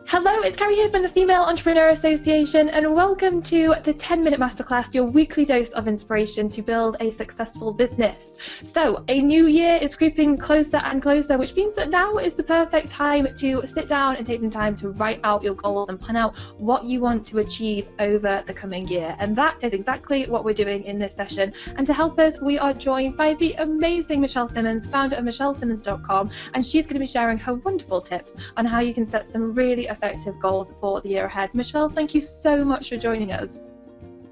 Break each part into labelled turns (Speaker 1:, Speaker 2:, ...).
Speaker 1: Hello, it's Carrie here from the Female Entrepreneur Association, and welcome to the 10-minute masterclass, your weekly dose of inspiration to build a successful business. So a new year is creeping closer and closer, which means that now is the perfect time to sit down and take some time to write out your goals and plan out what you want to achieve over the coming year. And that is exactly what we're doing in this session. And to help us, we are joined by the amazing Michelle Simmonds, founder of MichelleSimmonds.com, and she's going to be sharing her wonderful tips on how you can set some really effective goals for the year ahead. Michelle, thank you so much for joining us.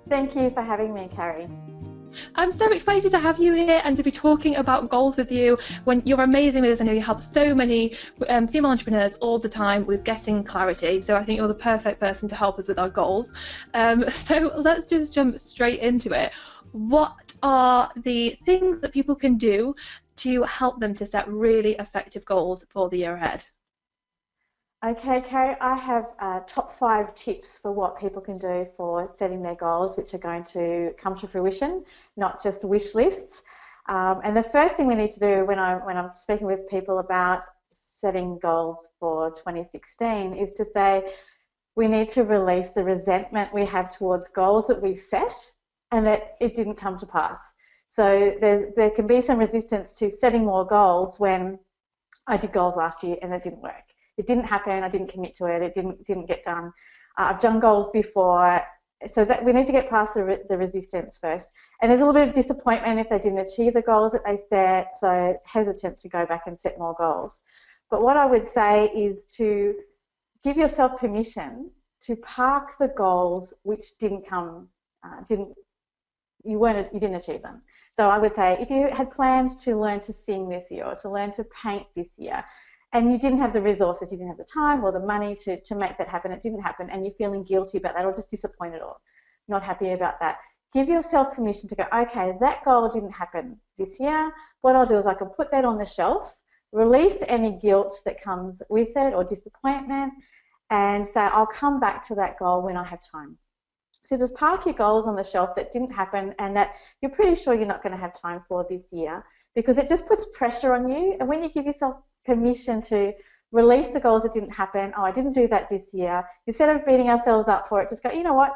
Speaker 2: Thank you for having me, Carrie.
Speaker 1: I'm so excited to have you here and to be talking about goals with you. When you're amazing with this, I know you help so many female entrepreneurs all the time with getting clarity. So I think you're the perfect person to help us with our goals. So let's just jump straight into it. What are the things that people can do to help them to set really effective goals for the year ahead?
Speaker 2: Okay, Carrie, I have top 5 tips for what people can do for setting their goals, which are going to come to fruition, not just wish lists. And the first thing we need to do when I'm speaking with people about setting goals for 2016 is to say we need to release the resentment we have towards goals that we've set and that it didn't come to pass. So there can be some resistance to setting more goals when I did goals last year and it didn't work. It didn't happen, I didn't commit to it, it didn't get done. I've done goals before, so that we need to get past the resistance first. And there's a little bit of disappointment if they didn't achieve the goals that they set, so hesitant to go back and set more goals. But what I would say is to give yourself permission to park the goals which didn't achieve them. So I would say if you had planned to learn to sing this year or to learn to paint this year, and you didn't have the resources, you didn't have the time or the money to make that happen, it didn't happen, and you're feeling guilty about that or just disappointed or not happy about that, give yourself permission to go, okay, that goal didn't happen this year. What I'll do is I can put that on the shelf, release any guilt that comes with it or disappointment, and say I'll come back to that goal when I have time. So just park your goals on the shelf that didn't happen and that you're pretty sure you're not going to have time for this year, because it just puts pressure on you. And when you give yourself permission to release the goals that didn't happen, oh, I didn't do that this year, instead of beating ourselves up for it, just go, you know what,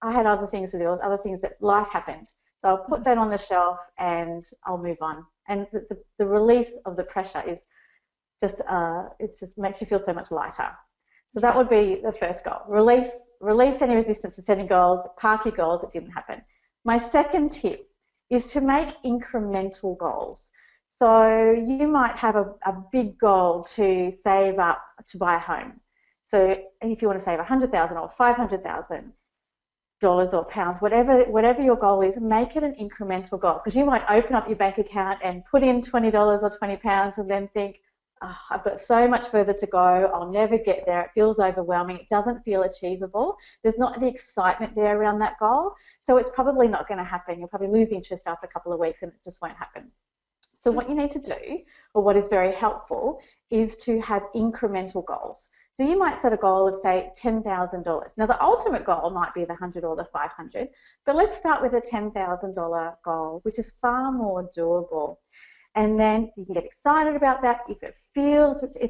Speaker 2: I had other things to do, other things that life happened. So I'll put that on the shelf and I'll move on. And the release of the pressure is just, it just makes you feel so much lighter. So that would be the first goal. Release any resistance to setting goals, park your goals that didn't happen. My second tip is to make incremental goals. So you might have a big goal to save up to buy a home. So if you want to save $100,000 or $500,000 or pounds, whatever your goal is, make it an incremental goal, because you might open up your bank account and put in $20 or £20 and then think, oh, I've got so much further to go, I'll never get there, it feels overwhelming, it doesn't feel achievable, there's not the excitement there around that goal, so it's probably not going to happen. You'll probably lose interest after a couple of weeks and it just won't happen. So what you need to do, or what is very helpful, is to have incremental goals. So you might set a goal of, say, $10,000. Now the ultimate goal might be the 100 or the 500, but let's start with a $10,000 goal, which is far more doable. And then you can get excited about that. If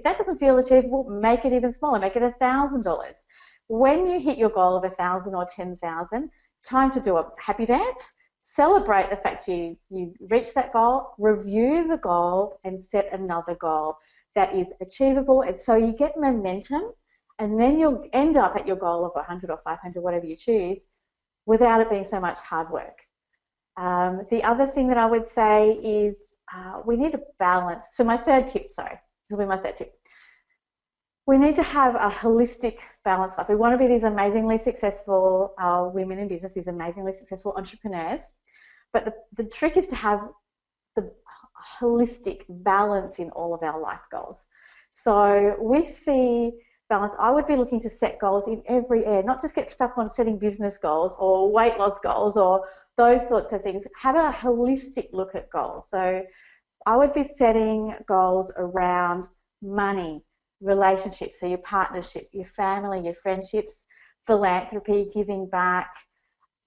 Speaker 2: that doesn't feel achievable, make it even smaller, make it $1,000. When you hit your goal of 1,000 or 10,000, time to do a happy dance. Celebrate the fact you reached that goal, review the goal, and set another goal that is achievable. And so you get momentum, and then you'll end up at your goal of 100 or 500, whatever you choose, without it being so much hard work. The other thing that I would say is we need a balance. So my third tip, this will be my third tip. We need to have a holistic, balanced life. We want to be these amazingly successful women in business, these amazingly successful entrepreneurs. But the trick is to have the holistic balance in all of our life goals. So with the balance, I would be looking to set goals in every area, not just get stuck on setting business goals or weight loss goals or those sorts of things. Have a holistic look at goals. So I would be setting goals around money, relationships, so your partnership, your family, your friendships, philanthropy, giving back,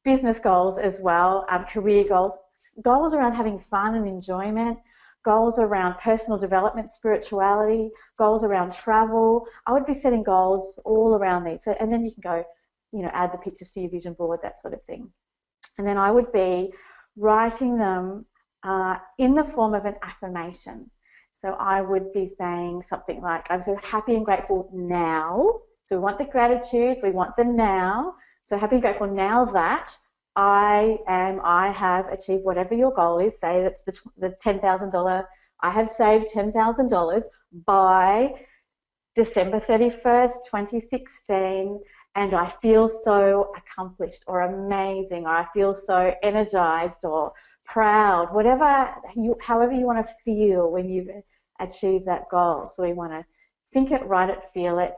Speaker 2: business goals as well, career goals, goals around having fun and enjoyment, goals around personal development, spirituality, goals around travel. I would be setting goals all around these. So, and then you can go, add the pictures to your vision board, that sort of thing. And then I would be writing them in the form of an affirmation. So I would be saying something like, I'm so happy and grateful now. So we want the gratitude, we want the now. So happy and grateful now that I have achieved whatever your goal is. Say that's the $10,000. I have saved $10,000 by December 31st, 2016, and I feel so accomplished or amazing, or I feel so energized or proud, however you want to feel when you've achieved that goal. So we want to think it, write it, feel it.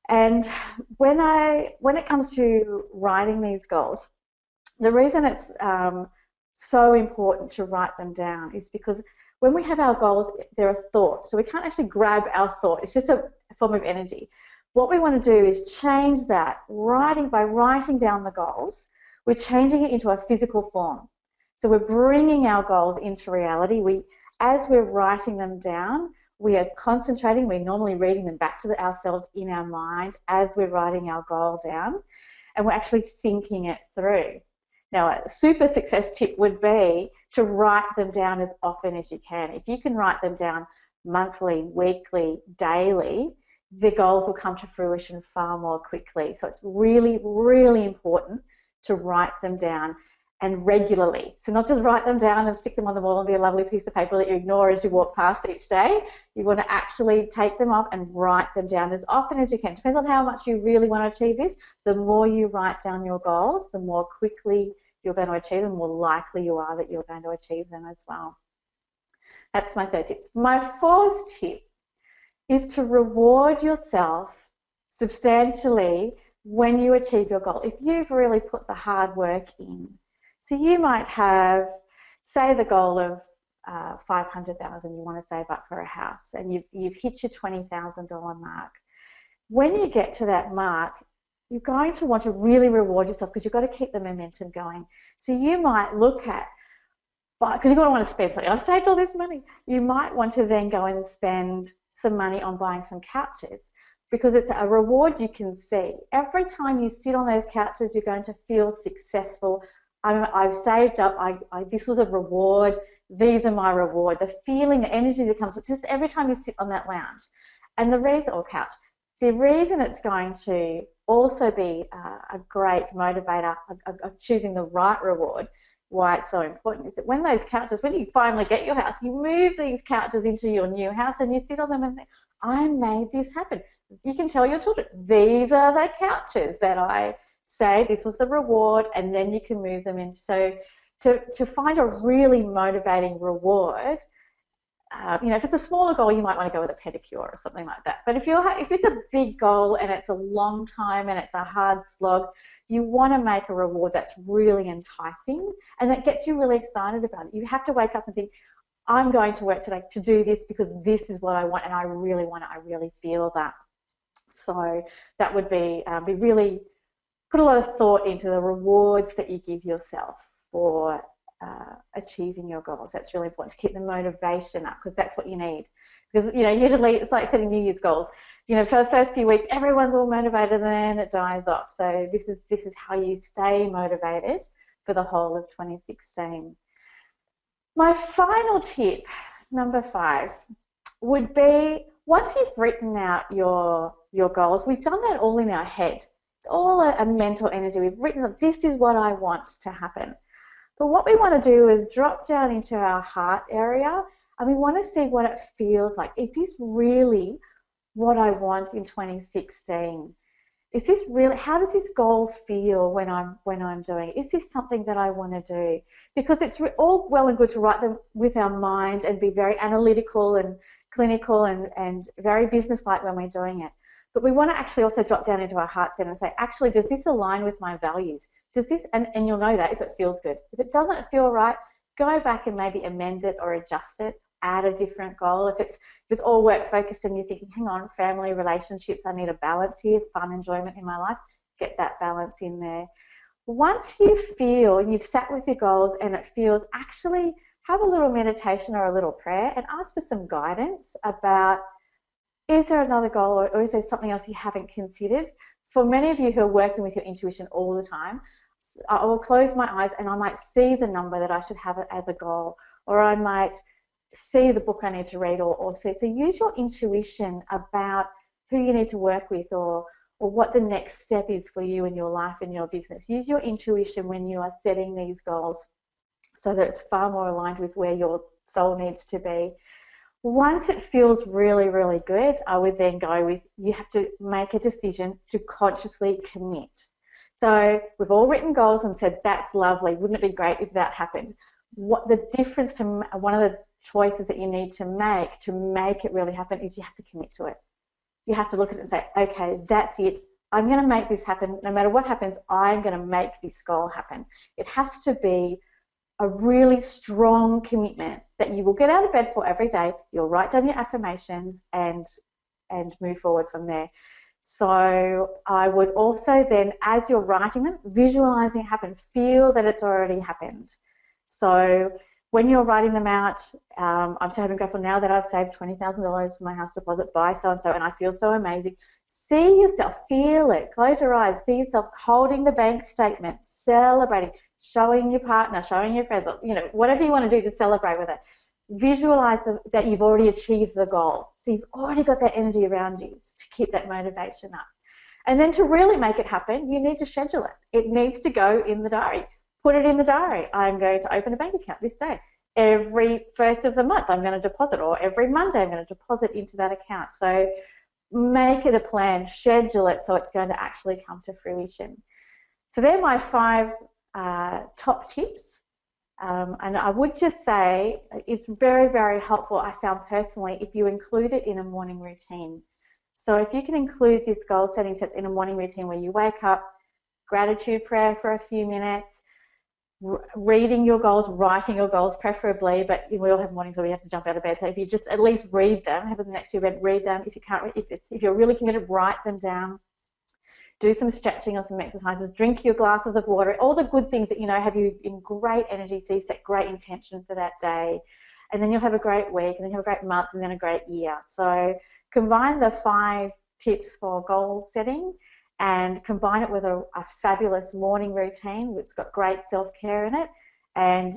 Speaker 2: And when it comes to writing these goals, the reason it's so important to write them down is because when we have our goals, they're a thought. So we can't actually grab our thought. It's just a form of energy. What we want to do is change that. By writing down the goals, we're changing it into a physical form. So we're bringing our goals into reality. As we're writing them down, we are concentrating. We're normally reading them back to ourselves in our mind as we're writing our goal down, and we're actually thinking it through. Now, a super success tip would be to write them down as often as you can. If you can write them down monthly, weekly, daily, the goals will come to fruition far more quickly. So it's really, really important to write them down, and regularly. So not just write them down and stick them on the wall and be a lovely piece of paper that you ignore as you walk past each day. You want to actually take them up and write them down as often as you can. Depends on how much you really want to achieve this. The more you write down your goals, the more quickly you're going to achieve them, the more likely you are that you're going to achieve them as well. That's my third tip. My fourth tip is to reward yourself substantially when you achieve your goal. If you've really put the hard work in. So you might have, say, the goal of $500,000 you want to save up for a house, and you've hit your $20,000 mark. When you get to that mark, you're going to want to really reward yourself because you've got to keep the momentum going. So you might look at, because you're going to want to spend something. I've saved all this money. You might want to then go and spend some money on buying some couches, because it's a reward you can see. Every time you sit on those couches, you're going to feel successful. I've saved up, this was a reward, these are my reward. The feeling, the energy that comes just every time you sit on that lounge. And the reason, or couch, the reason it's going to also be a great motivator of choosing the right reward, why it's so important, is that when you finally get your house, you move these couches into your new house and you sit on them and think, I made this happen. You can tell your children, these are the couches that I say, this was the reward, and then you can move them in. So to find a really motivating reward, if it's a smaller goal, you might want to go with a pedicure or something like that. But if it's a big goal and it's a long time and it's a hard slog, you want to make a reward that's really enticing and that gets you really excited about it. You have to wake up and think, I'm going to work today to do this because this is what I want and I really want it. I really feel that. So that would be really put a lot of thought into the rewards that you give yourself for achieving your goals. That's really important to keep the motivation up, because that's what you need. Because usually it's like setting New Year's goals. For the first few weeks, everyone's all motivated, and then it dies off. So this is how you stay motivated for the whole of 2016. My final tip, number 5, would be once you've written out your goals, we've done that all in our head. It's all a mental energy. We've written, this is what I want to happen. But what we want to do is drop down into our heart area, and we want to see what it feels like. Is this really what I want in 2016? Is this really, how does this goal feel when I'm doing it? Is this something that I want to do? Because it's all well and good to write them with our mind and be very analytical and clinical and very businesslike when we're doing it. But we want to actually also drop down into our heart center and say, actually, does this align with my values? Does this, and you'll know that if it feels good. If it doesn't feel right, go back and maybe amend it or adjust it, add a different goal. If it's all work focused and you're thinking, hang on, family, relationships, I need a balance here, fun, enjoyment in my life, get that balance in there. Once you feel and you've sat with your goals and it feels, actually have a little meditation or a little prayer and ask for some guidance about, is there another goal or is there something else you haven't considered? For many of you who are working with your intuition all the time, I will close my eyes and I might see the number that I should have it as a goal, or I might see the book I need to read, or see. So use your intuition about who you need to work with, or what the next step is for you in your life and your business. Use your intuition when you are setting these goals so that it's far more aligned with where your soul needs to be. Once it feels really, really good, I would then go with, you have to make a decision to consciously commit. So we've all written goals and said, that's lovely, wouldn't it be great if that happened? What the difference to one of the choices that you need to make it really happen is you have to commit to it. You have to look at it and say, okay, that's it. I'm going to make this happen. No matter what happens, I'm going to make this goal happen. It has to be a really strong commitment that you will get out of bed for every day. You'll write down your affirmations and move forward from there. So I would also then, as you're writing them, visualizing it happen, feel that it's already happened. So when you're writing them out, I'm so happy and grateful now that I've saved $20,000 for my house deposit by so-and-so, and I feel so amazing. See yourself, feel it, close your eyes, see yourself holding the bank statement, celebrating, showing your partner, showing your friends, whatever you want to do to celebrate with it. Visualize that you've already achieved the goal. So you've already got that energy around you to keep that motivation up. And then to really make it happen, you need to schedule it. It needs to go in the diary. Put it in the diary. I'm going to open a bank account this day. Every first of the month I'm going to deposit, or every Monday I'm going to deposit into that account. So make it a plan, schedule it so it's going to actually come to fruition. So they're my 5 top tips. And I would just say it's very, very helpful, I found personally, if you include it in a morning routine. So if you can include this goal setting tips in a morning routine where you wake up, gratitude prayer for a few minutes, reading your goals, writing your goals preferably, but we all have mornings where we have to jump out of bed, so if you just at least read them, have them next to your bed, read them. If you can't, if you're really committed, write them down. Do some stretching or some exercises, drink your glasses of water, all the good things that have you in great energy, so you set great intention for that day, and then you'll have a great week, and then you'll have a great month, and then a great year. So combine the 5 tips for goal setting and combine it with a fabulous morning routine that's got great self-care in it, and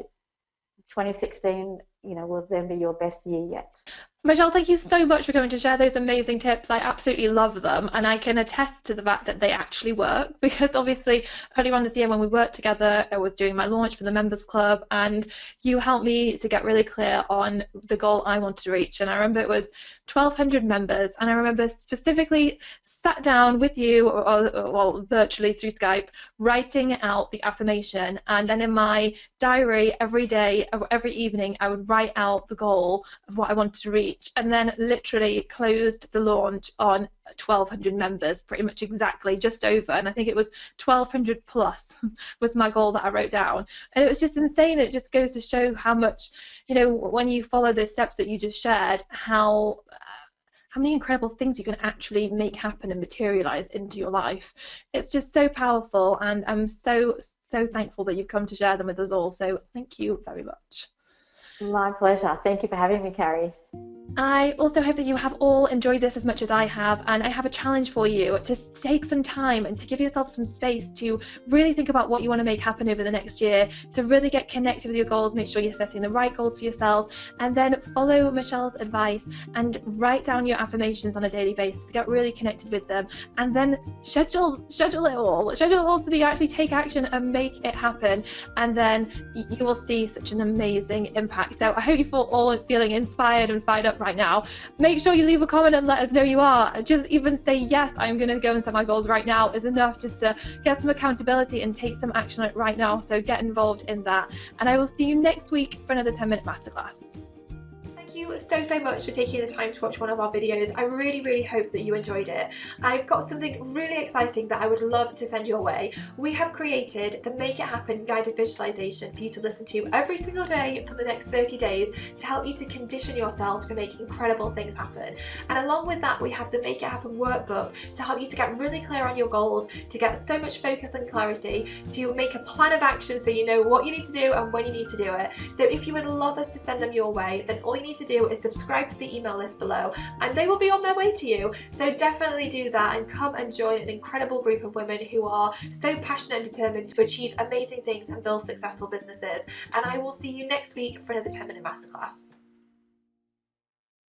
Speaker 2: 2016 will then be your best year yet.
Speaker 1: Michelle, thank you so much for coming to share those amazing tips. I absolutely love them, and I can attest to the fact that they actually work, because obviously earlier on this year when we worked together, I was doing my launch for the members club, and you helped me to get really clear on the goal I wanted to reach. And I remember it was 1,200 members, and I remember specifically sat down with you, or virtually through Skype, writing out the affirmation, and then in my diary every day, every evening, I would write out the goal of what I wanted to reach, and then literally closed the launch on 1,200 members, pretty much exactly, just over, and I think it was 1,200 plus was my goal that I wrote down. And it was just insane. It just goes to show how much, when you follow the steps that you just shared, how many incredible things you can actually make happen and materialize into your life. It's just so powerful, and I'm so thankful that you've come to share them with us all. So thank you very much.
Speaker 2: My pleasure. Thank you for having me, Carrie.
Speaker 1: I also hope that you have all enjoyed this as much as I have, and I have a challenge for you to take some time and to give yourself some space to really think about what you want to make happen over the next year, to really get connected with your goals, make sure you're setting the right goals for yourself, and then follow Michelle's advice and write down your affirmations on a daily basis, get really connected with them, and then schedule it all so that you actually take action and make it happen, and then you will see such an amazing impact. So I hope you're all feeling inspired and fired up right now. Make sure you leave a comment and let us know you are. Just even say, yes, I'm going to go and set my goals right now is enough, just to get some accountability and take some action on it right now. So get involved in that. And I will see you next week for another 10-minute masterclass.
Speaker 3: Thank you you so much for taking the time to watch one of our videos. I really hope that you enjoyed it. I've got something really exciting that I would love to send your way. We have created the Make It Happen guided visualization for you to listen to every single day for the next 30 days to help you to condition yourself to make incredible things happen. And along with that, we have the Make It Happen workbook to help you to get really clear on your goals, to get so much focus and clarity, to make a plan of action so you know what you need to do and when you need to do it. So if you would love us to send them your way, then all you need to do is subscribe to the email list below and they will be on their way to you. So definitely do that and come and join an incredible group of women who are so passionate and determined to achieve amazing things and build successful businesses. And I will see you next week for another 10-minute masterclass.